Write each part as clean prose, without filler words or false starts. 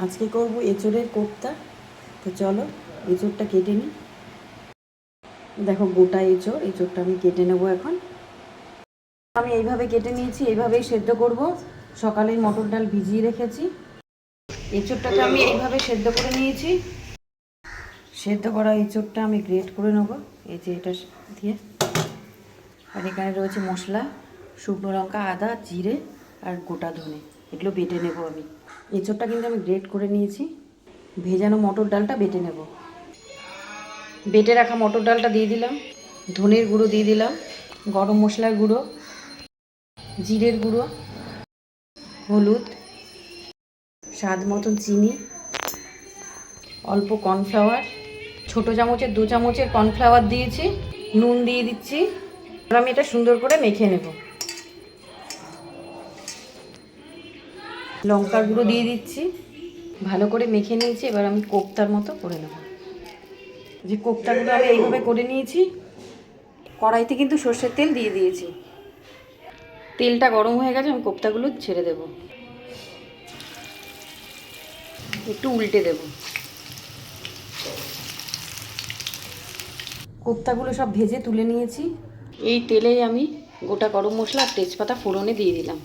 আজকে করব এঁচোড়ের কোপ্তা। তো চলো এঁচোড়টা কেটে নিই। দেখো গোটা এঁচোড়টা আমি কেটে নেব এখন। আমি এইভাবে কেটে নিয়েছি, এইভাবেই সেদ্ধ করব। সকালের মটর ডাল ভিজিয়ে রেখেছি। এঁচোড়টাকে আমি এইভাবে সেদ্ধ করে নিয়েছি। সেদ্ধ করা এঁচোড়টা আমি গ্রেট করে নেব, এই যে এটা দিয়ে। আর এখানে রয়েছে মশলা, শুকনো লঙ্কা, আদা, জিরে আর গোটা ধনে, এগুলো বেটে নেব আমি। এঁচোড়টা কিন্তু আমি গ্রেট করে নিয়েছি। ভেজানো মটর ডালটা বেটে নেব। বেটে রাখা মটর ডালটা দিয়ে দিলাম, ধনের গুঁড়ো দিয়ে দিলাম, গরম মশলার গুঁড়ো, জিরের গুঁড়ো, হলুদ, স্বাদ মতন চিনি, অল্প কর্নফ্লাওয়ার, ছোটো চামচের 2 চামচের কর্নফ্লাওয়ার দিয়েছি, নুন দিয়ে দিচ্ছি। আর আমি এটা সুন্দর করে মেখে নেব। লঙ্কার গুঁড়ো দিয়ে দিচ্ছি, ভালো করে মেখে নিয়েছি। এবার আমি কোপ্তার মতো করে নেব। যে কোপ্তাগুলো আমি এইভাবে করে নিয়েছি। কড়াইতে কিন্তু সর্ষের তেল দিয়ে দিয়েছি। তেলটা গরম হয়ে গেছে, আমি কোপ্তাগুলো ছেড়ে দেব। একটু উল্টে দেব। কোপ্তাগুলো সব ভেজে তুলে নিয়েছি। এই তেলেই আমি গোটা গরম মশলা আর তেজপাতা ফোড়নে দিয়ে দিলাম।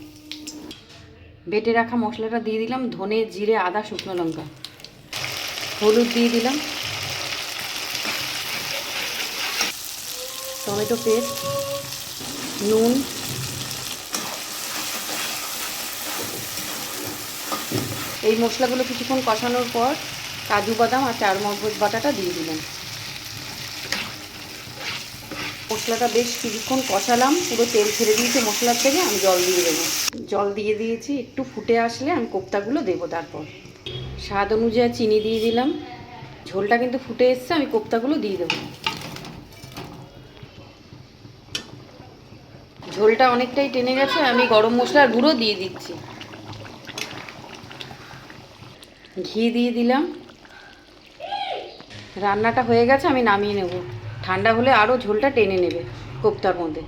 বেটে রাখা মশলাটা দিয়ে দিলাম, ধনে, জিরে, আদা, শুকনো লঙ্কা, হলুদ দিয়ে দিলাম, টমেটো পেস্ট, নুন, এই মশলাগুলো কিছুক্ষণ কষানোর পর কাজু বাদাম আর চারমগজ বাটাটা দিয়ে দিলাম। মশলাটা বেশ কিছুক্ষণ কষালাম, পুরো তেল ছেড়ে দিয়েছে মশলার থেকে। আমি জল দিয়ে দেবো। জল দিয়ে দিয়েছি, একটু ফুটে আসলে আমি কোপ্তাগুলো দেবো। তারপর স্বাদ অনুযায়ী চিনি দিয়ে দিলাম। ঝোলটা কিন্তু ফুটে এসছে, আমি কোপ্তাগুলো দিয়ে দেবো। ঝোলটা অনেকটাই টেনে গেছে, আমি গরম মশলার গুঁড়ো দিয়ে দিচ্ছি। ঘি দিয়ে দিলাম। রান্নাটা হয়ে গেছে, আমি নামিয়ে নেব। ঠান্ডা হলে আরও ঝোলটা টেনে নেবে কোপ্তার মধ্যে।